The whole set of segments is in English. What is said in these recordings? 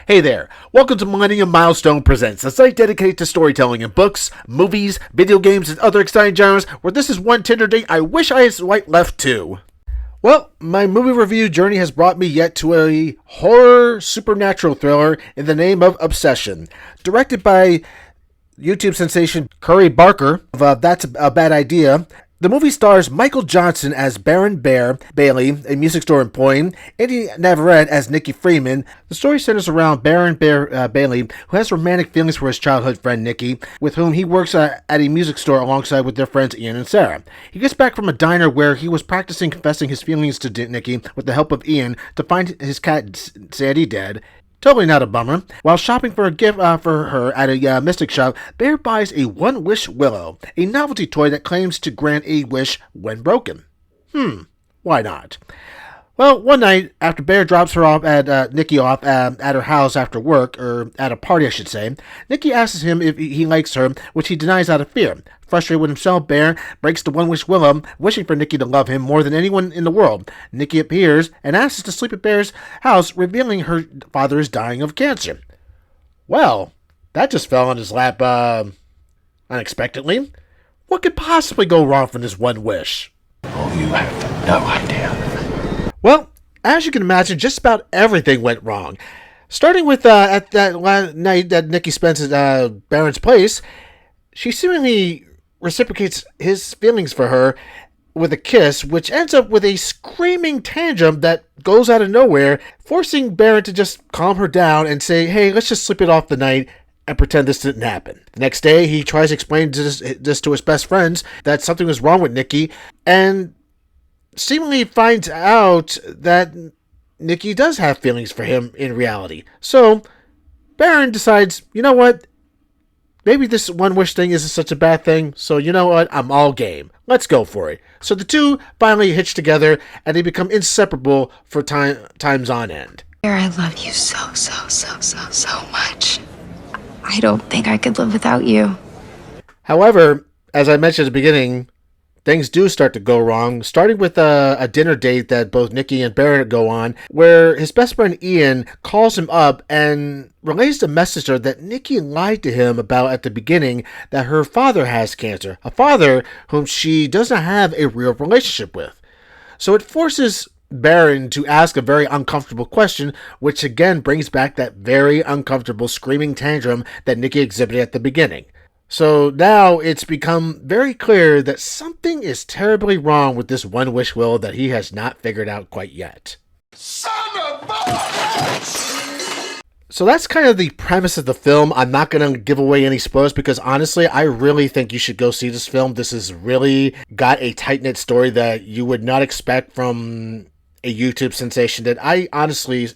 Hey there, welcome to Millennium Milestone Presents, a site dedicated to storytelling in books, movies, video games, and other exciting genres, where this is one Tinder date I wish I had swiped left to. Well, my movie review journey has brought me yet to a horror supernatural thriller in the name of Obsession, directed by YouTube sensation Curry Barker of That's a Bad Idea. The movie stars Michael Johnson as Baron Bear Bailey, a music store employee, Andy Navarrete as Nicky Freeman. The story centers around Baron Bear Bailey, who has romantic feelings for his childhood friend Nicky, with whom he works at a music store alongside with their friends Ian and Sarah. He gets back from a diner where he was practicing confessing his feelings to Nicky with the help of Ian to find his cat Sadie dead. Totally not a bummer. While shopping for a gift for her at a mystic shop, Bear buys a One-Wish Willow, a novelty toy that claims to grant a wish when broken. Why not? Well, one night, after Bear drops her off at Nicky off at her house after work, or at a party I should say, Nicky asks him if he likes her, which he denies out of fear. Frustrated with himself, Bear breaks the One-Wish Willow, wishing for Nicky to love him more than anyone in the world. Nicky appears and asks to sleep at Bear's house, revealing her father is dying of cancer. Well, that just fell on his lap unexpectedly. What could possibly go wrong from this one wish? Oh, you have no idea. Well, as you can imagine, just about everything went wrong. Starting with at that night that Nicky spends at Baron's place, she seemingly reciprocates his feelings for her with a kiss, which ends up with a screaming tantrum that goes out of nowhere, forcing Baron to just calm her down and say, hey, let's just sleep it off the night and pretend this didn't happen. The next day, he tries to explain this to his best friends that something was wrong with Nicky, and seemingly finds out that Nicky does have feelings for him in reality. So, Baron decides, you know what? Maybe this one wish thing isn't such a bad thing, so you know what? I'm all game. Let's go for it. So the two finally hitch together, and they become inseparable for times on end. I love you so much. I don't think I could live without you. However, as I mentioned at the beginning, things do start to go wrong, starting with a dinner date that both Nicky and Barrett go on, where his best friend Ian calls him up and relays the message to her that Nicky lied to him about at the beginning, that her father has cancer, a father whom she doesn't have a real relationship with. So it forces Baron to ask a very uncomfortable question, which again brings back that very uncomfortable screaming tantrum that Nicky exhibited at the beginning. So now it's become very clear that something is terribly wrong with this One-Wish Willow that he has not figured out quite yet. Son of a bitch! So that's kind of the premise of the film. I'm not going to give away any spoilers because honestly, I really think you should go see this film. This has really got a tight-knit story that you would not expect from a YouTube sensation that I honestly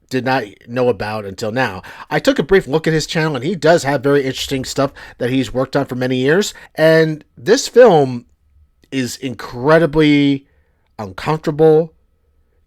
did not know about until now. I took a brief look at his channel, and he does have very interesting stuff that he's worked on for many years. And this film is incredibly uncomfortable.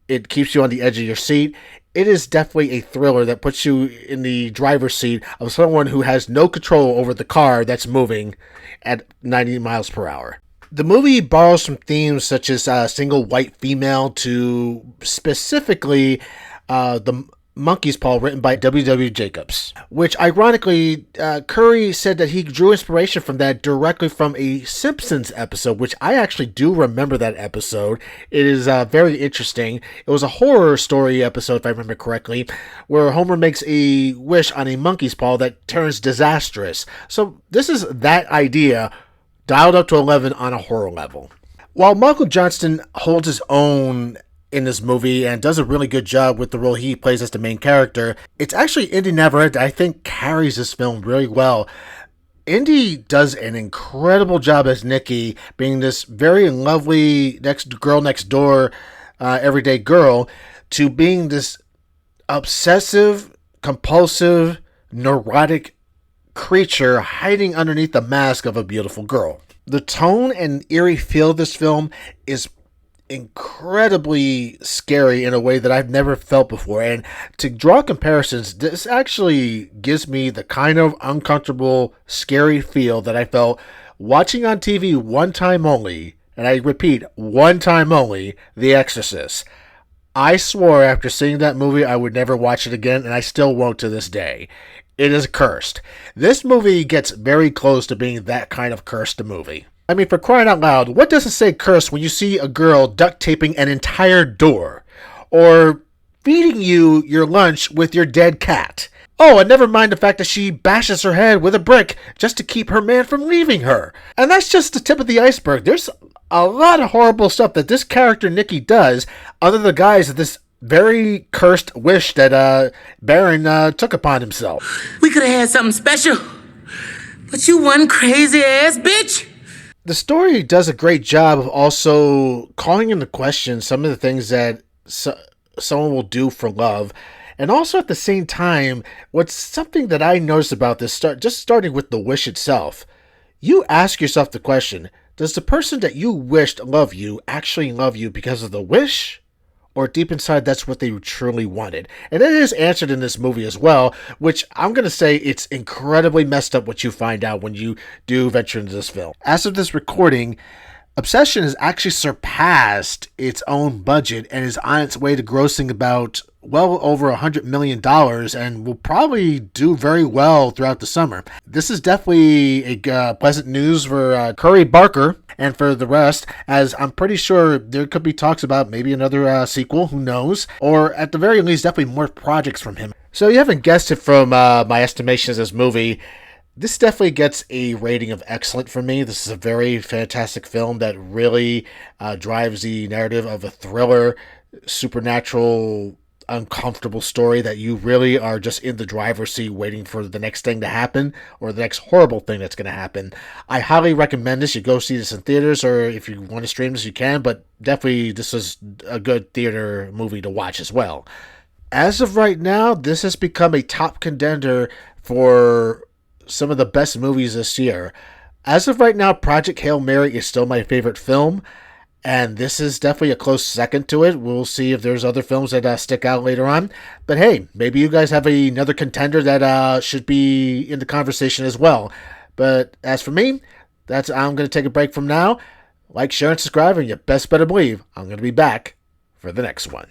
It keeps you on the edge of your seat. It is definitely a thriller that puts you in the driver's seat of someone who has no control over the car that's moving at 90 miles per hour. The movie borrows from themes such as single white female to specifically the Monkey's Paw, written by W. Jacobs, which ironically, Curry said that he drew inspiration from that directly from a Simpsons episode, which I actually do remember that episode. It is very interesting. It was a horror story episode, if I remember correctly, where Homer makes a wish on a monkey's paw that turns disastrous. So this is that idea dialed up to 11 on a horror level. While Michael Johnston holds his own in this movie and does a really good job with the role he plays as the main character, it's actually Andy Navarrete that I think carries this film really well. Indy does an incredible job as Nicky, being this very lovely girl next door, everyday girl, to being this obsessive, compulsive, neurotic creature hiding underneath the mask of a beautiful girl. The tone and eerie feel of this film is incredibly scary in a way that I've never felt before. And to draw comparisons, this actually gives me the kind of uncomfortable, scary feel that I felt watching on TV one time only, and I repeat, one time only, The Exorcist. I swore after seeing that movie I would never watch it again, and I still won't to this day. It is cursed. This movie gets very close to being that kind of cursed movie. I mean, for crying out loud, what does it say curse when you see a girl duct taping an entire door? Or feeding you your lunch with your dead cat? Oh, and never mind the fact that she bashes her head with a brick just to keep her man from leaving her. And that's just the tip of the iceberg. There's a lot of horrible stuff that this character Nikki does under the guise of this very cursed wish that Baron took upon himself. We could have had something special, but you one crazy ass bitch. The story does a great job of also calling into question some of the things that someone will do for love. And also at the same time, what's something that I noticed about this, just starting with the wish itself, you ask yourself the question, does the person that you wished love you actually love you because of the wish? Or deep inside, that's what they truly wanted? And it is answered in this movie as well, which I'm going to say it's incredibly messed up what you find out when you do venture into this film. As of this recording, Obsession has actually surpassed its own budget and is on its way to grossing about well over $100 million and will probably do very well throughout the summer. This is definitely a pleasant news for Curry Barker and for the rest, as I'm pretty sure there could be talks about maybe another sequel, who knows, or at the very least definitely more projects from him. So you haven't guessed it from my estimations of this movie. This definitely gets a rating of excellent for me. This is a very fantastic film that really drives the narrative of a thriller, supernatural, uncomfortable story that you really are just in the driver's seat waiting for the next thing to happen or the next horrible thing that's going to happen. I highly recommend this. You go see this in theaters, or if you want to stream this, you can, but definitely this is a good theater movie to watch as well. As of right now, this has become a top contender for some of the best movies this year. As of right now, Project Hail Mary is still my favorite film, and this is definitely a close second to it. We'll see if there's other films that stick out later on. But hey, maybe you guys have another contender that should be in the conversation as well. But as for me, I'm going to take a break from now. Like, share, and subscribe, and you best better believe I'm going to be back for the next one.